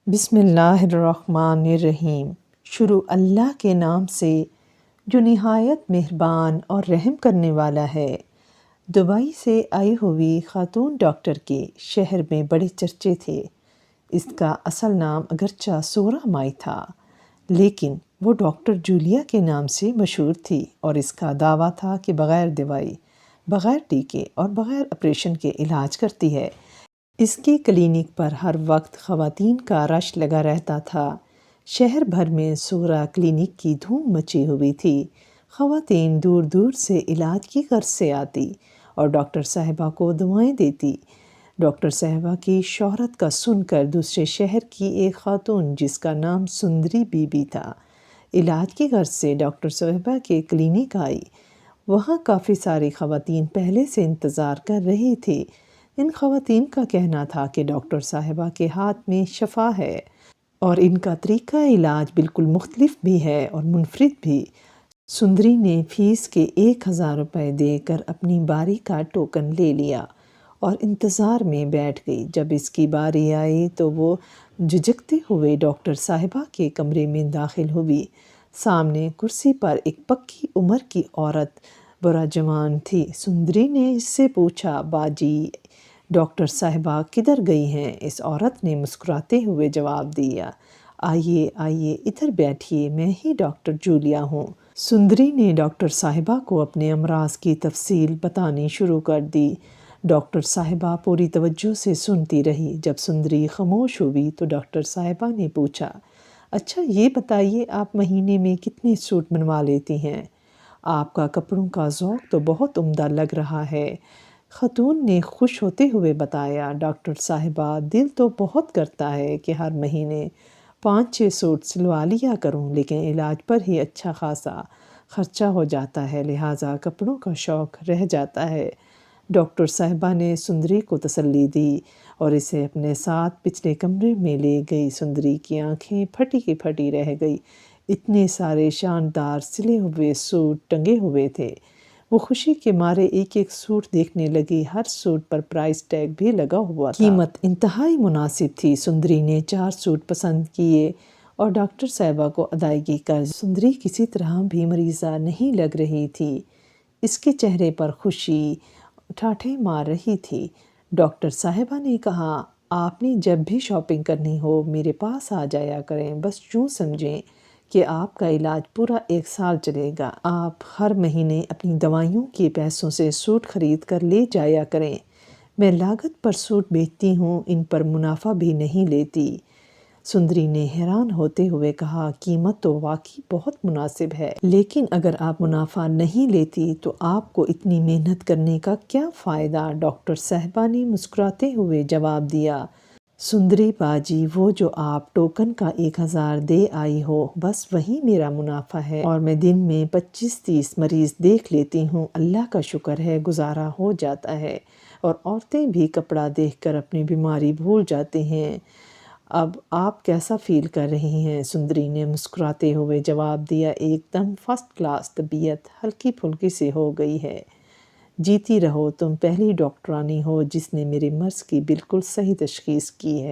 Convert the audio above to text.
بسم اللہ الرحمن الرحیم۔ شروع اللہ کے نام سے جو نہایت مہربان اور رحم کرنے والا ہے۔ دبئی سے آئی ہوئی خاتون ڈاکٹر کے شہر میں بڑے چرچے تھے۔ اس کا اصل نام اگرچہ سورہ مائی تھا، لیکن وہ ڈاکٹر جولیا کے نام سے مشہور تھی اور اس کا دعویٰ تھا کہ بغیر دوائی، بغیر ٹیکے اور بغیر آپریشن کے علاج کرتی ہے۔ اس کی کلینک پر ہر وقت خواتین کا رش لگا رہتا تھا۔ شہر بھر میں سورہ کلینک کی دھوم مچی ہوئی تھی۔ خواتین دور دور سے علاج کی غرض سے آتی اور ڈاکٹر صاحبہ کو دعائیں دیتی۔ ڈاکٹر صاحبہ کی شہرت کا سن کر دوسرے شہر کی ایک خاتون جس کا نام سندری بی بی تھا، علاج کی غرض سے ڈاکٹر صاحبہ کے کلینک آئی۔ وہاں کافی ساری خواتین پہلے سے انتظار کر رہی تھی۔ ان خواتین کا کہنا تھا کہ ڈاکٹر صاحبہ کے ہاتھ میں شفا ہے اور ان کا طریقہ علاج بالکل مختلف بھی ہے اور منفرد بھی۔ سندری نے فیس کے 1000 روپے دے کر اپنی باری کا ٹوکن لے لیا اور انتظار میں بیٹھ گئی۔ جب اس کی باری آئی تو وہ جھجکتے ہوئے ڈاکٹر صاحبہ کے کمرے میں داخل ہوئی۔ سامنے کرسی پر ایک پکی عمر کی عورت برا جوان تھی۔ سندری نے اس سے پوچھا، باجی ڈاکٹر صاحبہ کدھر گئی ہیں؟ اس عورت نے مسکراتے ہوئے جواب دیا، آئیے آئیے ادھر بیٹھیے، میں ہی ڈاکٹر جولیا ہوں۔ سندری نے ڈاکٹر صاحبہ کو اپنے امراض کی تفصیل بتانی شروع کر دی۔ ڈاکٹر صاحبہ پوری توجہ سے سنتی رہی۔ جب سندری خاموش ہوئی تو ڈاکٹر صاحبہ نے پوچھا، اچھا یہ بتائیے آپ مہینے میں کتنے سوٹ بنوا لیتی ہیں؟ آپ کا کپڑوں کا ذوق تو بہت عمدہ لگ رہا ہے۔ خاتون نے خوش ہوتے ہوئے بتایا، ڈاکٹر صاحبہ دل تو بہت کرتا ہے کہ ہر مہینے 5-6 سوٹ سلوا لیا کروں، لیکن علاج پر ہی اچھا خاصا خرچہ ہو جاتا ہے، لہٰذا کپڑوں کا شوق رہ جاتا ہے۔ ڈاکٹر صاحبہ نے سندری کو تسلی دی اور اسے اپنے ساتھ پچھلے کمرے میں لے گئی۔ سندری کی آنکھیں پھٹی کی پھٹی رہ گئی۔ اتنے سارے شاندار سلے ہوئے سوٹ ٹنگے ہوئے تھے۔ وہ خوشی کے مارے ایک ایک سوٹ دیکھنے لگی۔ ہر سوٹ پر پرائس ٹیگ بھی لگا ہوا تھا۔ قیمت انتہائی مناسب تھی۔ سندری نے 4 سوٹ پسند کیے اور ڈاکٹر صاحبہ کو ادائیگی کر دی۔ سندری کسی طرح بھی مریضہ نہیں لگ رہی تھی۔ اس کے چہرے پر خوشی ٹھاٹھیں مار رہی تھی۔ ڈاکٹر صاحبہ نے کہا، آپ نے جب بھی شاپنگ کرنی ہو میرے پاس آ جایا کریں، بس یوں سمجھیں کہ آپ کا علاج پورا 1 سال چلے گا۔ آپ ہر مہینے اپنی دوائیوں کے پیسوں سے سوٹ خرید کر لے جایا کریں۔ میں لاگت پر سوٹ بیچتی ہوں، ان پر منافع بھی نہیں لیتی۔ سندری نے حیران ہوتے ہوئے کہا، قیمت تو واقعی بہت مناسب ہے، لیکن اگر آپ منافع نہیں لیتی تو آپ کو اتنی محنت کرنے کا کیا فائدہ؟ ڈاکٹر صاحبہ نے مسکراتے ہوئے جواب دیا، سندری باجی وہ جو آپ ٹوکن کا 1000 دے آئی ہو، بس وہی میرا منافع ہے اور میں دن میں 25-30 مریض دیکھ لیتی ہوں۔ اللہ کا شکر ہے گزارا ہو جاتا ہے اور عورتیں بھی کپڑا دیکھ کر اپنی بیماری بھول جاتی ہیں۔ اب آپ کیسا فیل کر رہی ہیں؟ سندری نے مسکراتے ہوئے جواب دیا، ایک دم فرسٹ کلاس، طبیعت ہلکی پھلکی سے ہو گئی ہے۔ جیتی رہو، تم پہلی ڈاکٹرانی ہو جس نے میرے مرض کی بالکل صحیح تشخیص کی ہے۔